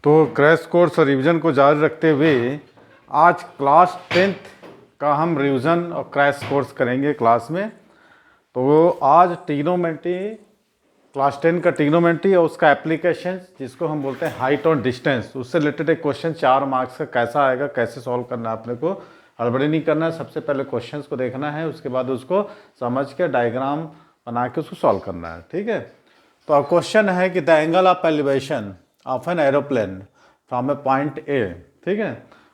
तो crash course और revision को जारी रखते हुए आज क्लास 10th का हम रिवीजन और क्रैश कोर्स करेंगे क्लास में। तो आज ट्रिग्नोमेट्री क्लास 10 का ट्रिग्नोमेट्री और उसका एप्लीकेशन जिसको हम बोलते हैं हाइट और डिस्टेंस, उससे रिलेटेड एक क्वेश्चन 4 मार्क्स का कैसा आएगा, कैसे सॉल्व करना है, अपने को हड़बड़ी नहीं करना है। सबसे पहले क्वेश्चंस को देखना है, उसके बाद उसको समझ के डायग्राम बना के उसको सॉल्व करना है। ठीक है, तो क्वेश्चन है कि the angle of elevation of an aeroplane from A point A. ठीक है,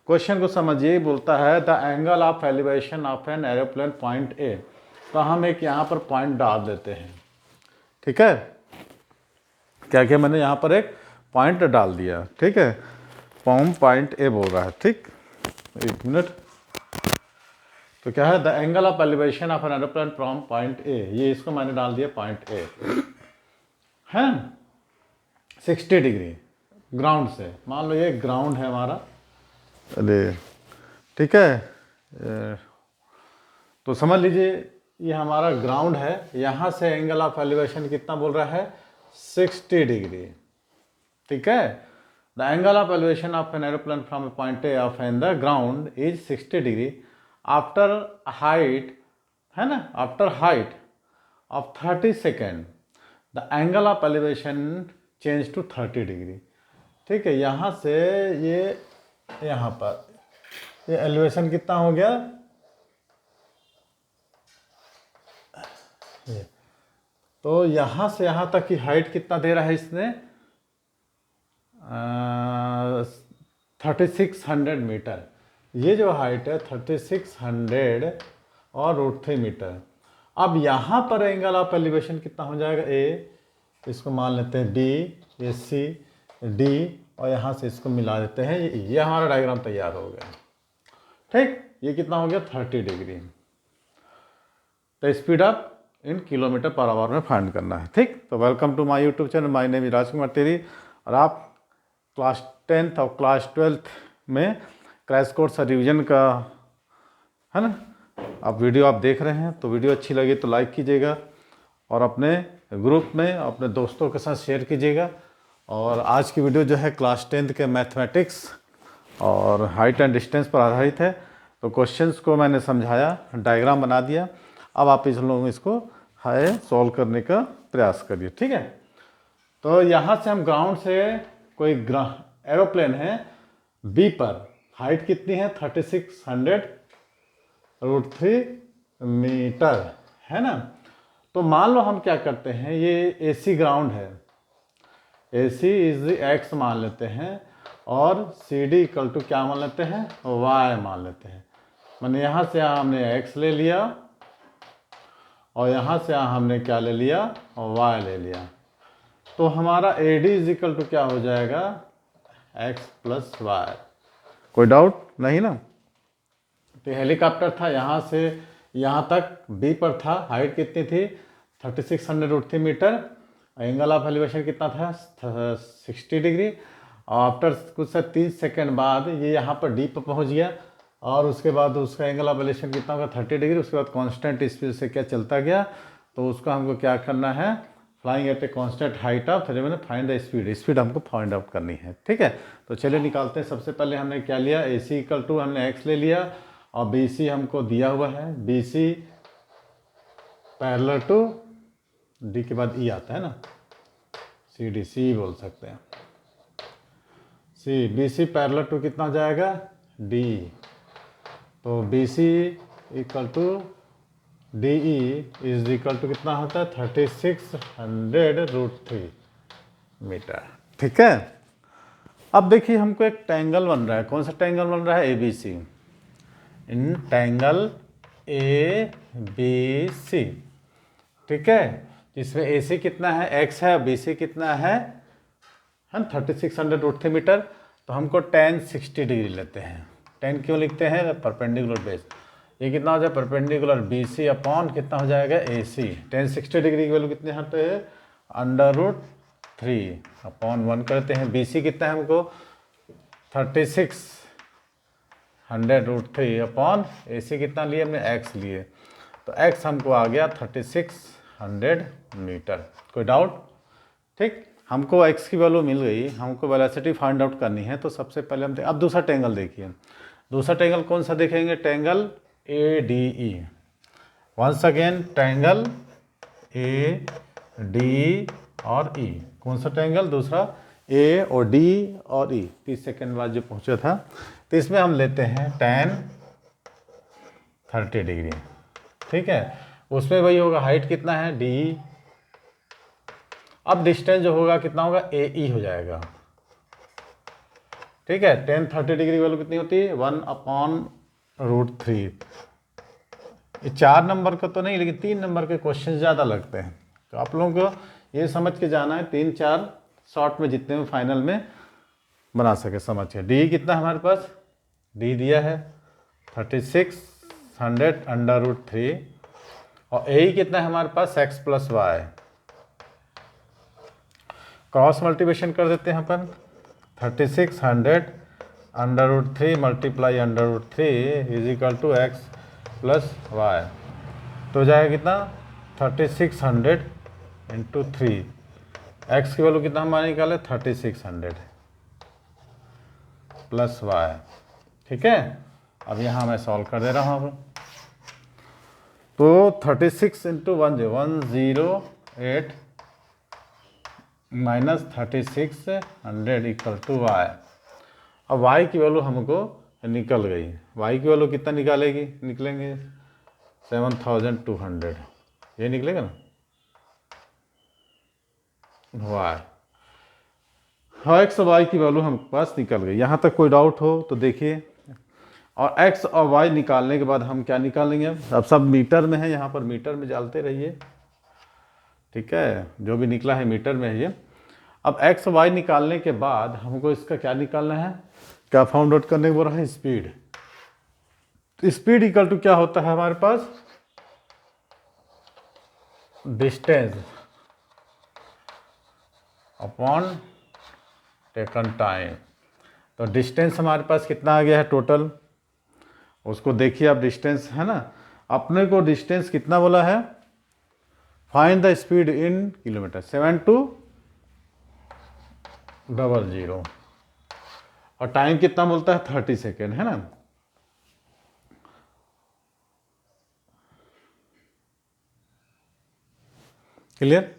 क्वेश्चन को समझिए, बोलता है the angle of elevation of an aeroplane point A. तो हम एक यहाँ पर पॉइंट डाल देते हैं। ठीक है, क्या क्या मैंने यहाँ पर एक पॉइंट डाल दिया। ठीक है, पॉइंट ए बोल रहा है। ठीक, एक मिनट। तो क्या है, the angle of elevation of an aeroplane from point ए, ये इसको मैंने डाल दिया पॉइंट ए है 60 डिग्री ग्राउंड से। मान लो ये ग्राउंड है हमारा, अरे ठीक है, तो समझ लीजिए ये हमारा ग्राउंड है। यहाँ से एंगल ऑफ एलिवेशन कितना बोल रहा है, 60 डिग्री। ठीक है, the angle of elevation of an aeroplane from point A of an the ground is 60 degree after height, है ना, after height of 30 second the angle of elevation change to 30 degree. ठीक है, यहाँ से ये यहाँ पर ये एलिवेशन कितना हो गया, ये तो यहाँ से यहाँ तक की हाइट कितना दे रहा है इसने, 3600 मीटर। ये जो हाइट है 3600 और √3 मीटर। अब यहाँ पर एंगल ऑफ एलिवेशन कितना हो जाएगा, ए, इसको मान लेते हैं बी, ये सी, डी, और यहाँ से इसको मिला देते हैं, ये हमारा डायग्राम तैयार हो गया। ठीक, ये कितना हो गया, 30 डिग्री। तो speed up in kilometre per hour में फाइंड करना है। ठीक, तो welcome to my YouTube channel, my name is Rajkumar Teri. और आप क्लास 10th और क्लास 12th में क्रैश कोर्स और रिवीजन का, है ना, आप वीडियो आप देख रहे हैं। तो वीडियो अच्छी लगी तो लाइक कीजिएगा और अपने ग्रुप में अपने दोस्तों के साथ शेयर कीजिएगा। और आज की वीडियो जो है क्लास 10th के मैथमेटिक्स और हाइट एंड डिस्टेंस पर आधारित है। तो क्वेश्चंस को मैंने समझाया, डायग्राम बना दिया। अब आप इस लोगों इसको सॉल्व करने का प्रयास करिए। ठीक है, तो यहाँ से हम ग्राउंड से कोई एरोप्लेन है बी पर, हाइट कितनी है 3600 √3 मीटर, है ना। तो मान लो हम क्या करते हैं, ये एसी ग्राउंड है, AC इज एक्स मान लेते हैं और CD इक्वल टू क्या मान लेते हैं, Y मान लेते हैं। मैंने यहाँ से यहाँ हमने x ले लिया और यहाँ से यहाँ हमने क्या ले लिया, Y ले लिया। तो हमारा AD इज इक्वल टू क्या हो जाएगा, x + y। कोई डाउट नहीं ना। तो हेलीकॉप्टर था, यहाँ से यहाँ तक B पर था, हाइट कितनी थी 3600 √3 मीटर, एंगल ऑफ एलिवेशन कितना था 60 डिग्री। और आफ्टर कुछ 30 सेकेंड बाद ये यहाँ पर डी पर पहुँच गया और उसके बाद उसका एंगल ऑफ एलिवेशन कितना होगा 30 डिग्री। उसके बाद कांस्टेंट स्पीड से क्या चलता गया, तो उसको हमको क्या करना है, flying eight a constant height of, मैंने फाइंड द स्पीड हमको फाइंड आउट करनी है। ठीक है, तो चलिए निकालते हैं। सबसे पहले हमने क्या लिया, AC इक्वल टू हमने x ले लिया और BC हमको दिया हुआ है, BC पैरेलल टू D के बाद E आता है ना, CD, C बोल सकते हैं, BC पैरेलल टू कितना हो जाएगा, D। तो BC equal to DE is equal to कितना होता है 3600 √3 मीटर। ठीक है, अब देखिए हमको एक ट्रायंगल बन रहा है। कौन सा ट्रायंगल बन रहा है, ABC, इन ट्रायंगल ABC। ठीक है, जिसमें AC कितना है, x है, BC कितना है 3600 √3 मीटर। तो हमको tan 60 डिग्री लेते हैं। tan क्यों लिखते हैं, परपेंडिकुलर बेस। ये कितना हो जाए, परपेंडिकुलर BC अपॉन कितना हो जाएगा AC। tan 60 डिग्री की वैल्यू कितने आते हैं, √3 अपॉन 1 करते हैं। BC कितना है हमको 3600 √3 अपॉन AC कितना लिए हमने, x लिए। तो x हमको आ गया 3600 मीटर। कोई डाउट, ठीक। हमको x की वैल्यू मिल गई, हमको वेलोसिटी फाइंड आउट करनी है। तो सबसे पहले हम अब दूसरा ट्रायंगल देखिए, दूसरा ट्रायंगल कौन सा देखेंगे, triangle ADE। Once again triangle AD और E, कौन सा ट्रायंगल, दूसरा A और D और E, 30 सेकेंड बाद जो पहुंचा था। तो इसमें हम लेते हैं tan 30 डिग्री, ठीक है। उसमें वही होगा, हाइट कितना है DE, अब डिस्टेंस जो होगा कितना होगा AE हो जाएगा, ठीक है। tan 30 डिग्री वैल्यू कितनी होती है 1/√3। ये 4 नंबर का तो नहीं, लेकिन 3 नंबर के क्वेश्चन ज़्यादा लगते हैं, तो आप लोगों को ये समझ के जाना है, 3-4 शॉर्ट में जितने में फाइनल में बना सके समझ के। डी कितना हमारे पास, डी दिया है 3600√3 और ए कितना है हमारे पास x + y। क्रॉस मल्टीप्लिकेशन कर देते हैं अपन, 3600√3 मल्टीप्लाई √3 = x + y। तो हो जाएगा कितना 3600 × 3, x की वैल्यू कितना हमारे निकाले 3600 + y, ठीक है। अब यहाँ मैं सॉल्व कर दे रहा हूँ। तो 36 × 1 108 -3600 = y। अब y की वैल्यू हमको निकल गई, y की वैल्यू कितना निकलेंगे 7200, ये निकलेगा ना y। हाँ, x और y की वैल्यू हमारे पास निकल गई। यहाँ तक कोई डाउट हो तो देखिए। और x और y निकालने के बाद हम क्या निकालेंगे, अब सब मीटर में है, यहाँ पर मीटर में डालते रहिए, ठीक है। जो भी निकला है मीटर में है ये। अब x और y निकालने के बाद हमको इसका क्या निकालना है, क्या फाउंड आउट करने को बोल रहा है, स्पीड। स्पीड इक्वल टू क्या होता है हमारे पास, डिस्टेंस अपॉन टेकन टाइम। तो डिस्टेंस हमारे पास कितना आ गया है टोटल, उसको देखिए आप, डिस्टेंस है ना, अपने को डिस्टेंस कितना बोला है, find the speed in kilometre 7200, और टाइम कितना बोलता है 30 सेकेंड, है ना। क्लियर।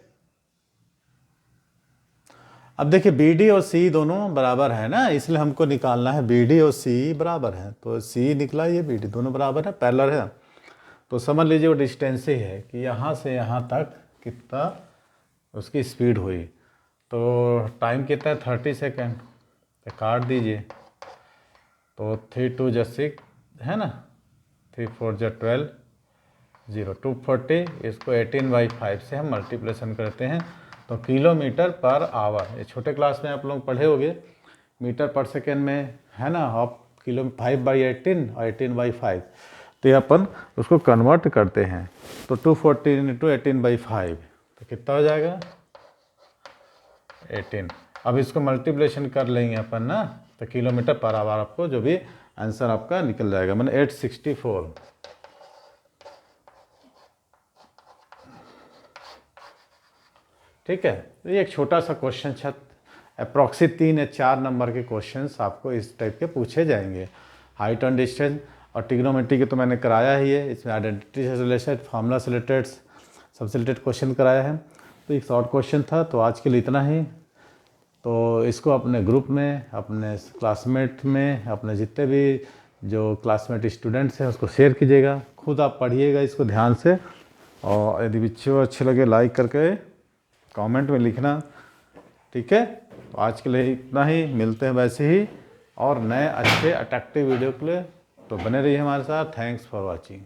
अब देखिए BD और C दोनों बराबर है ना, इसलिए हमको निकालना है BD और C बराबर है। तो C निकला, ये BD दोनों बराबर है, पैरेलल है। तो समझ लीजिए वो डिस्टेंस ही है कि यहाँ से यहाँ तक कितना उसकी स्पीड हुई। तो टाइम कितना है 30 सेकेंड, तो काट दीजिए। तो 3 2 = 6 है ना, 3 4 = 12, 240, इसको 18/5 से हम मल्टीप्लिकेशन करते हैं। तो किलोमीटर पर आवर, ये छोटे क्लास में आप लोग पढ़े होंगे, मीटर पर सेकेंड में है ना, आप किलो 5/18 और 18/5, तो ये अपन उसको कन्वर्ट करते हैं। तो 240 × 18/5 तो कितना हो जाएगा 18। अब इसको मल्टीप्लिकेशन कर लेंगे अपन ना, तो किलोमीटर पर आवर आपको जो भी आंसर आपका निकल जाएगा, मैंने 864। ठीक है। तो ये एक छोटा सा क्वेश्चन था, अप्रॉक्सी 3 या 4 नंबर के क्वेश्चंस आपको इस टाइप के पूछे जाएंगे। हाइट एंड डिस्टेंस और ट्रिग्नोमेट्री के तो मैंने कराया ही है, इसमें आइडेंटिटी से रिलेटेड, फार्मूला से रिलेटेड, सबसे रिलेटेड क्वेश्चन कराया है। तो एक शॉर्ट क्वेश्चन था, तो आज के लिए इतना ही। तो इसको अपने ग्रुप में, अपने क्लासमेट में, अपने जितने भी जो क्लासमेट स्टूडेंट्स हैं उसको शेयर कीजिएगा। खुद आप पढ़िएगा इसको ध्यान से, और यदि वीडियो अच्छे लगे लाइक करके कमेंट में लिखना, ठीक है। तो आज के लिए इतना ही, मिलते हैं वैसे ही और नए अच्छे अट्रैक्टिव वीडियो के लिए। तो बने रहिए हमारे साथ। Thanks for watching.